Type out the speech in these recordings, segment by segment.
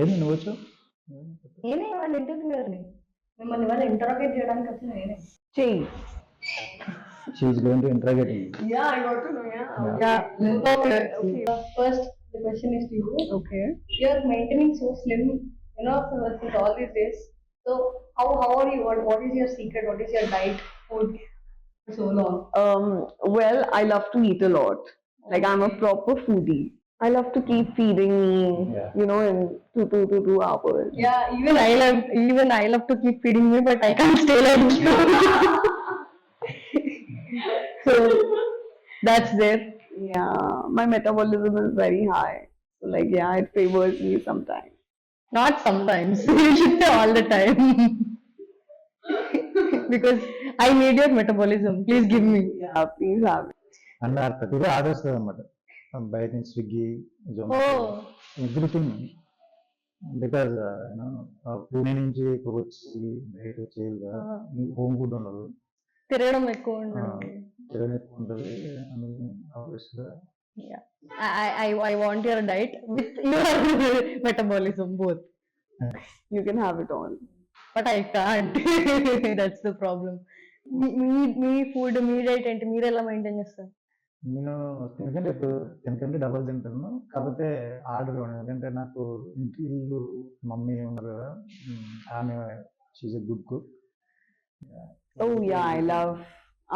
ఏమి నువ్వచ్చు నేనే వాళ్ళ ఇంటర్వ్యూయర్ని, మిమ్మల్ని వాళ్ళు ఇంటరాగేట్ చేయడానికి వచ్చిన నేనే. చెయ్యి. She's going to interrogate you. Yeah, I got to know. Yeah. Okay. First, the question is to you. Okay. You're maintaining so slim, since all these days. So how are you? What is your secret? What is your diet food for so long? Well, I love to eat a lot. Like I'm a proper foodie. I love to keep feeding me, in 2 hours. Yeah, even I love to keep feeding me, but I can't stay like you. So that's there. Yeah, my metabolism is very high. So like, yeah, it favors me sometimes. Not sometimes. You should say all the time. Because I need your metabolism. Please give me. Yeah, please have it. And ప్రతిదీ order వస్తుంది అనమాట బయట నుంచి Swiggy Zomato everything because Pune నుంచి వచ్చి బయట వచ్చేది home food ఉండదు, తిరగడం ఎక్కువ ఉంటుంది. I want your diet with your metabolism both. You can have it all. But I can't. That's the problem. Me food me diet ఏంటి, మీరు ఎలా మెయింటైన్ చేస్తారు? నేను తినకంటే డబల్ తింటాను, కాకపోతే ఆర్డర్ ఎందుకంటే నాకు ఇల్లు మమ్మీ ఉన్నారు కదా, ఆమె she's a good cook. Oh yeah, I love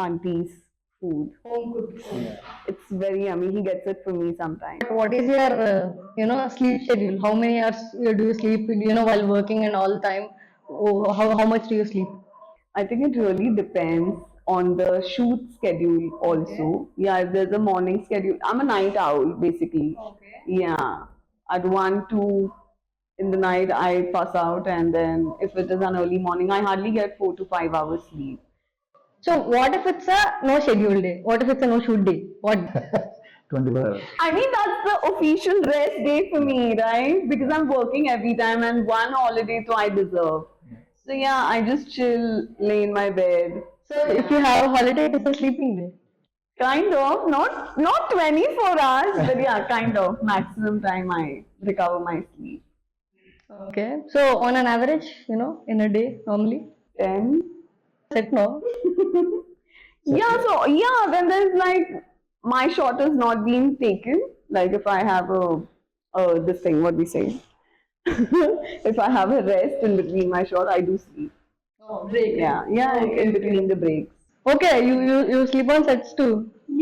auntie's food. Home cooked food. It's very yummy. He gets it for me sometimes. What is your sleep schedule? How many hours do you sleep, while working and all the time? How much do you sleep? I think it really depends on the shoot schedule also. Okay. Yeah, if there's a morning schedule, I'm a night owl basically. Okay. Yeah, at 1-2 in the night I pass out, and then if it is an early morning, I hardly get 4 to 5 hours sleep. So what if it's a no schedule day? What if it's a no shoot day? What? 24 hours. I mean, that's the official rest day for me, right? Because I'm working every time, and one holiday so I deserve. So yeah, I just chill, lay in my bed. So if you have a holiday, it is a sleeping day. Kind of, not 24 hours, but yeah, kind of. Maximum time I recover my sleep. Okay. So on an average, in a day, normally 10. Set no. Yeah, so yeah, when there's like my shot is not being taken, like if I have this thing, what we say, if I have a rest in between my shot, I do sleep. Oh, break. Yeah, Okay. in between the breaks. Okay, you sleep on sets too.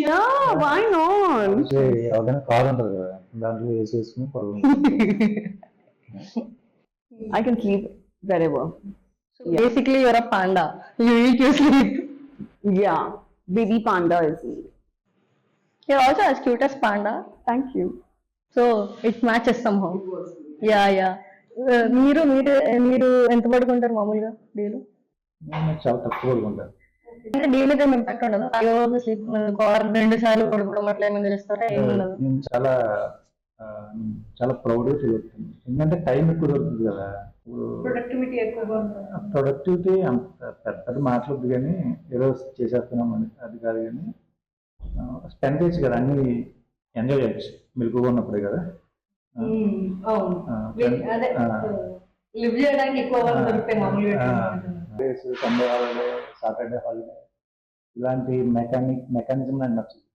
Yeah, why not? ఎవరైనా car ఉంటుంది కదా, దాంట్లో AC వేసుకుని పడుకుంటాం. I can sleep wherever. So basically, you're a panda. You eat, you sleep. Yeah, baby panda is me. You're also as cute as panda. Thank you. So it matches somehow. Yeah. మీరు ఎంత పడుకుంటారు మామూలుగా డేలో? నేను చాలా తక్కువ పడుకుంటాను. అంటే డైలీ మేము పెట్టండి, అయ్యో స్లీప్ 2 సార్లు పడుకోవడం అట్లా ఏమైనా చేస్తారా? ఏముండదు. నేను చాలా ప్రౌడ్ ఫీల్ అవుతుంది, ఎందుకంటే టైం ఎక్కువ దొరుకుతుంది కదా. ప్రొడక్టివిటీ అంత పెద్ద మాట్లాడదు కానీ ఏదో చేసేస్తున్నాం అని అది కాదు, కానీ స్పెండ్ చేయొచ్చు కదా, అన్ని ఎంజాయ్ చేయొచ్చు మెలుగుగా ఉన్నప్పుడే కదా. సండే హాలిడే, సాటర్డే హాలిడే, ఇలాంటి మెకానిజం నాకు నచ్చింది.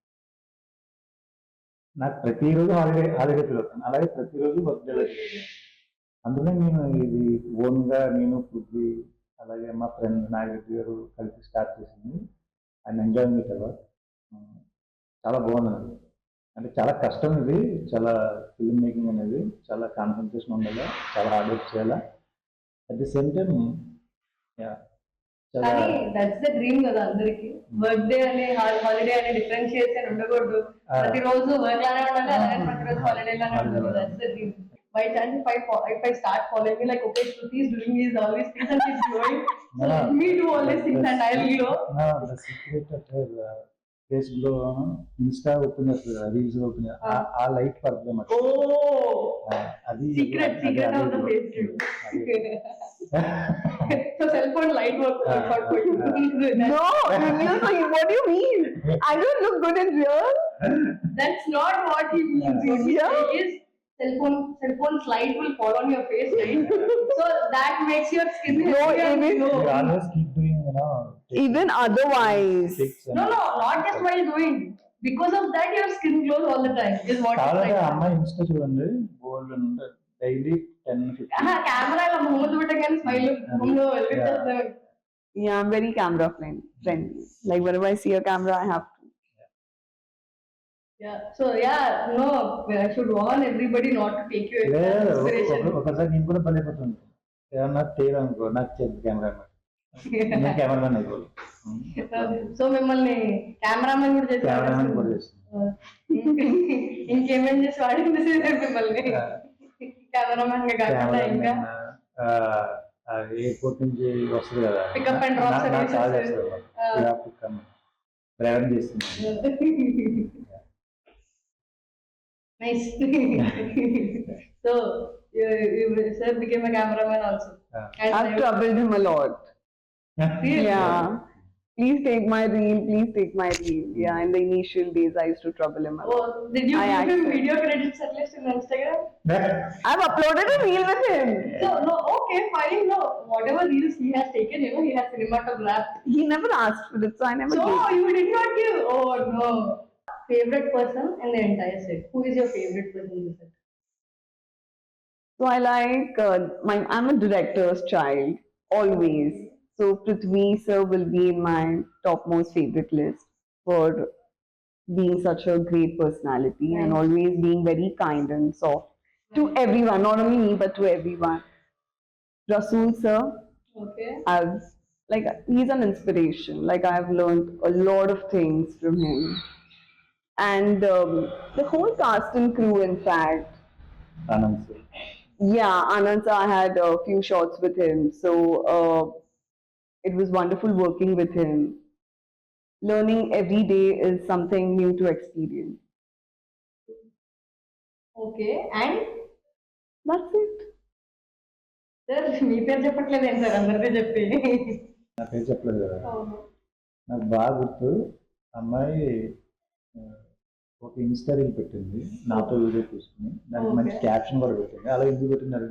నాకు ప్రతిరోజు హాలిడే ఫీల్ అవుతాను, అలాగే ప్రతిరోజు వర్క్ డే. అందులో నేను ఇది ఓన్గా నేను ఫుడ్, అలాగే మా ఫ్రెండ్ నాగరెడ్డి గారు కలిసి స్టార్ట్ చేసింది. ఆయన ఎంజాయింగ్ ఇట్ ఎవర్. చాలా బాగుంది. అంటే చాలా కష్టం ఇది, చాలా ఫిల్మ్ మేకింగ్ అనేది చాలా కాన్సన్ట్రేషన్ ఉండాలి, చాలా హార్డ్ వర్క్ చేయాలి. At the same time that's the dream కదా అందరికి. వర్క్ డే అనే హాలిడే అనే డిఫరెన్షియేషన్ ఉండకూడదు, ప్రతిరోజు వర్క్ లానే ఉండాలి, అలాగే ప్రతిరోజు హాలిడే లానే ఉండాలి. That's the dream. By chance, if I start following me, like, okay, Shruti is doing all these things and she's growing, so let me do all these things and I'll grow. No, the secret of her Facebook, Insta open reels open, ఆ light పడుతుంది అన్నమాట. అది secret of the Facebook. So cell phone light work for you. No, what do you mean? I don't look good in real. That's not what he means. What he Yeah. saying is cell phone's light will fall on your face, right? So that makes your skin No, healthy and even- We glow. always keep doing, taking Even otherwise. pics and- No, not just while doing. Because of that, your skin glows all the time. Is what it's కావాలంటే like. అమ్మాయి Insta చూడండి, బోల్డ్ daily 10-15. Camera ఇలా ముందు పెట్టగానే smile ముందు వెలిగించేస్తాను. Yeah, I'm very camera friendly. Like whenever I see a camera, I have to. Yeah. So yeah, no, I should warn everybody not to take you as inspiration. ఒకసారి నేను కూడా పడిపోతుంది, ఏమన్నా తీయనుకో నాకు చెప్పు కెమెరామెన్, నేను కెమెరామెన్ అయిపోయి సో మిమ్మల్ని కెమెరామెన్ కూడా చేసి కెమెరామెన్ కూడా చేస్తుంది. ఇంకేమేం చేసి వాడింది మిమ్మల్ని కెమెరామెన్ గా కాకుండా ఇంకా ఎయిర్పోర్ట్ నుంచి వస్తుంది కదా, Pick up and drop నాకు కాల్ services. చేస్తారు, డ్రైవర్ చేస్తుంది. Nice. So sir became a cameraman also. And I've troubled him a lot. Really? Yeah. Please take my reel, please take my reel. Yeah, in the initial days, I used to trouble him a lot. Oh, did you I give him acted. video credits at least in Instagram? I've uploaded a reel with him. So no, okay, fine. No, whatever reels he has taken, he has cinematographed. He never asked for it, so I never So gave. you did not give. Oh no. Favorite person in the entire set? Who is your favorite person in the set? So I like, I'm a director's child, always. So Prithvi sir will be in my topmost favorite list for being such a great personality and Nice. always being very kind and soft to everyone, not only me, but to everyone. Rasool sir, Okay. he's an inspiration. Like I've learned a lot of things from him. And the whole cast and crew, in fact. Anand sir. Yeah, Anand sir, I had a few shots with him. So it was wonderful working with him. Learning every day is something new to experience. Okay. And That's it. sir, మీ పేరు చెప్పట్లేదు ఏంటి sir అందరికీ చెప్పి. నా పేరు చెప్పలేదు కదా, నాకు బాగా గుర్తు. అమ్మాయి ఒక ఇన్స్టా రీల్ పెట్టింది నాతో వీడియో తీసుకుని, దానికి మంచి క్యాప్షన్ కూడా పెట్టింది. అలా ఎందుకు పెట్టినారు?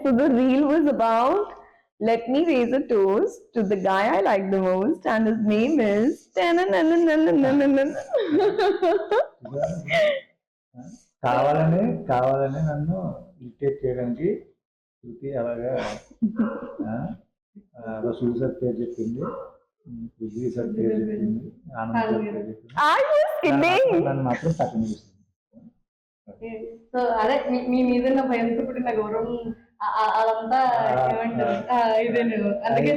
So the reel was about, let me raise a toast to the guy I like the most, and his name is. కావాలని నన్ను ఇరిటేట్ చేయడానికి శృతి అలాగా రసూల్ సార్ పేరు చెప్పింది, పృథ్వీ సార్ పేరు చెప్పింది, ఆనంద్ సార్ పేరు చెప్పింది. I was kidding. నన్ను మాత్రం పక్కన చూస్తుంది. సో అదే మీ మీద ఉన్న భయంతో పుట్టిన గౌరవం అదంతా ఏమంటారు ఇదే అందుకే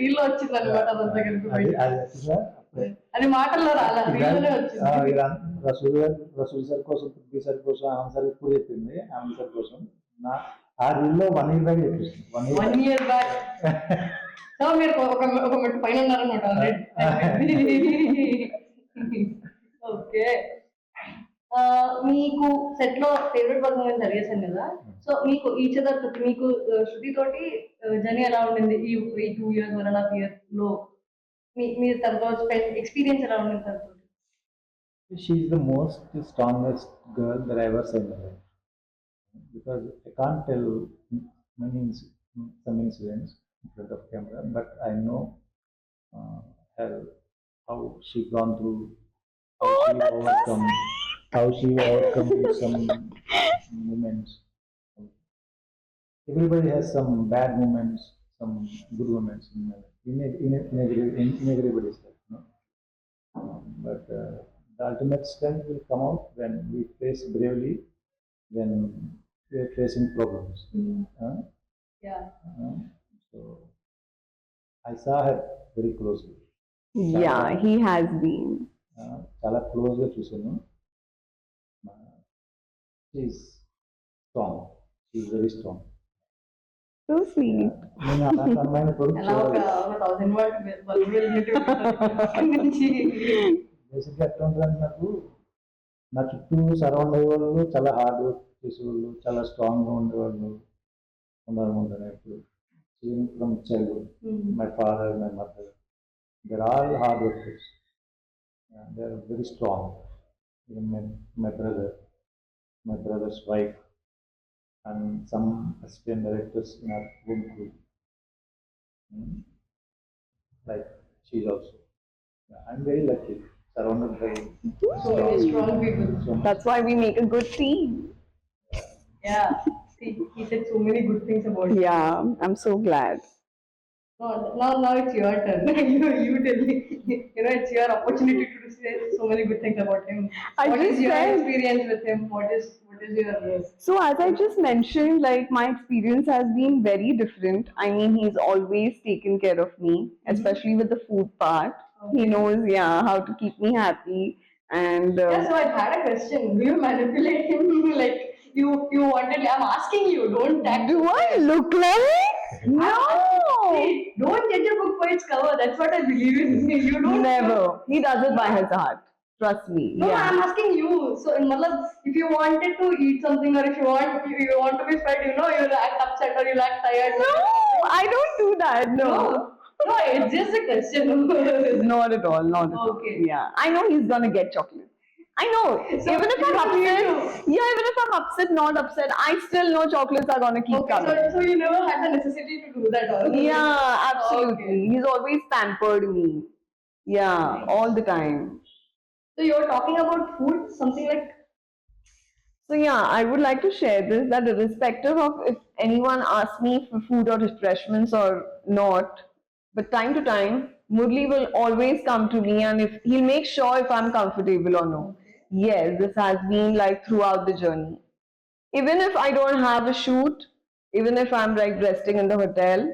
రీల్ వచ్చింది అనమాట అదంతా కలిపి అది బయట. అది actually అప్పుడే అది మాటల్లో రాలా రీల్లోనే వచ్చింది. రసూల్ సార్ కోసం, పృథ్వీ సార్ కోసం, ఆనంద్ సార్ ఇప్పుడు చెప్పింది, ఆనంద్ సార్ కోసం ఆ రీల్లో 1 year బ్యాక్ చెప్పేసింది. 1 year బ్యాక్. సో మీరు ఒక మెట్టు పైన ఉన్నారనమాట. ఓకే. మీకు సెట్ లో ఫేవరెట్ పర్సన్ అని అడిగేసాను కదా, సో మీకు ఈచ్ అదర్ మీకు శృతి తోటి జర్నీ ఎలా ఉండింది ఈ 2 years 1.5 years లో మీరు తనతో ఎక్స్పీరియన్స్ ఎలా ఉండింది తనతో? She is the most strongest girl that I ever seen in my life. Because I can't tell some incidents in front of camera, but I know her, how she gone through, how she overcome some moments. Everybody has some bad moments, some good moments in everybody's life, no? But the ultimate strength will come out when we face bravely, when we are facing problems. Yeah. So I saw her very closely. Yeah, he has been. చాలా క్లోజ్గా చూసాను. She's strong, she's very strong. So sweet. నేను అలాంటి అమ్మాయిని ఎలా ఒక 1000 what bulb వెలిగినట్టు నుంచి బేసిక్గా ఎట్లా ఉంటుందంటే, నా చుట్టూ సరౌండ్ అయ్యేవాళ్ళు చాలా హార్డ్ వర్క్ చేసేవాళ్ళు, చాలా స్ట్రాంగ్గా ఉండేవాళ్ళు ఉన్నారు. ఇప్పుడు from childhood, my father, my mother, they're all hard workers. They're very strong. Even my brother, my brother's wife, and some assistant directors in our own group. Like she's also. Yeah, I'm very lucky, surrounded by So many strong people. so much. That's why we make a good team. Yeah. See, he said so many good things about you. Yeah, I'm so glad. Now it's your turn. you tell me. It's your opportunity to say so many good things about him. I What is just your said- experience with him? What is your So as I just mentioned, like my experience has been very different. I mean, he's always taken care of me, especially with the food part. He knows, yeah, how to keep me happy. And Yeah, so I had a question. Do you manipulate him? Like you wanted? I'm asking you. Don't act. do I look like? No, Hey, don't judge a book by its cover. That's what I believe in. You don't. never. He does it by his heart. Trust me. No, Yeah. I'm asking you. So, matlab, if you wanted to eat something or if you want to be fed, you'll act upset or you'll act tired. No, I don't do that. No. No, it's just a question. Not at all. Not at all. Okay. Yeah. I know he's gonna get chocolate. I know. So Even if you I'm don't need upset, yeah, even if I'm upset, not upset, I still know chocolates are gonna keep Okay, coming. so you never had the necessity to do that. Yeah, absolutely. Okay. He's always pampered me. Yeah, all the time. So you're talking about food, something like. So yeah, I would like to share this that irrespective of if anyone asks me for food or refreshments or not, but time to time, Murli will always come to me and if he'll make sure if I'm comfortable or no. Yes, this has been like throughout the journey. Even if I don't have a shoot, even if I'm like resting in the hotel,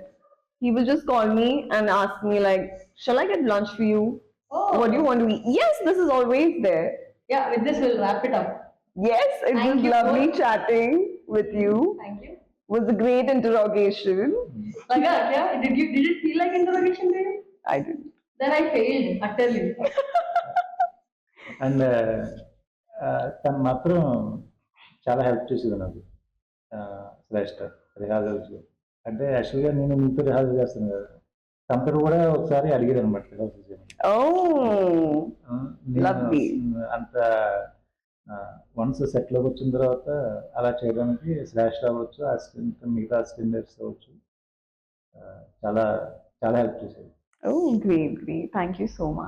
he will just call me and ask me like, shall I get lunch for you? Oh. What do you want to eat? Yes, this is always there. Yeah, with this we'll wrap it up. Yes, it Thank was you lovely both. chatting with you. Thank you. Was a great interrogation. Like that, yeah? Did it feel like interrogation to you? I didn't. Then I failed utterly. And తను మాత్రం చాలా help చేసేది నాకు శ్రేష్ఠ rehearsals. అంటే యాక్చువల్గా నేను మీతో rehearsal చేస్తాను కదా, తనతో కూడా ఒకసారి అడిగేది అనమాట రిహార్సల్ చేయమని. Oh, lovely. అంత వన్స్ సెట్లోకి వచ్చిన తర్వాత అలా చేయడానికి శ్రేష్ఠ అవ్వచ్చు, అసిస్టెంట్ మిగతా అసిస్టెంట్స్ అవ్వచ్చు, చాలా చాలా హెల్ప్ చేసేది. Oh, great, great. Thank you so much.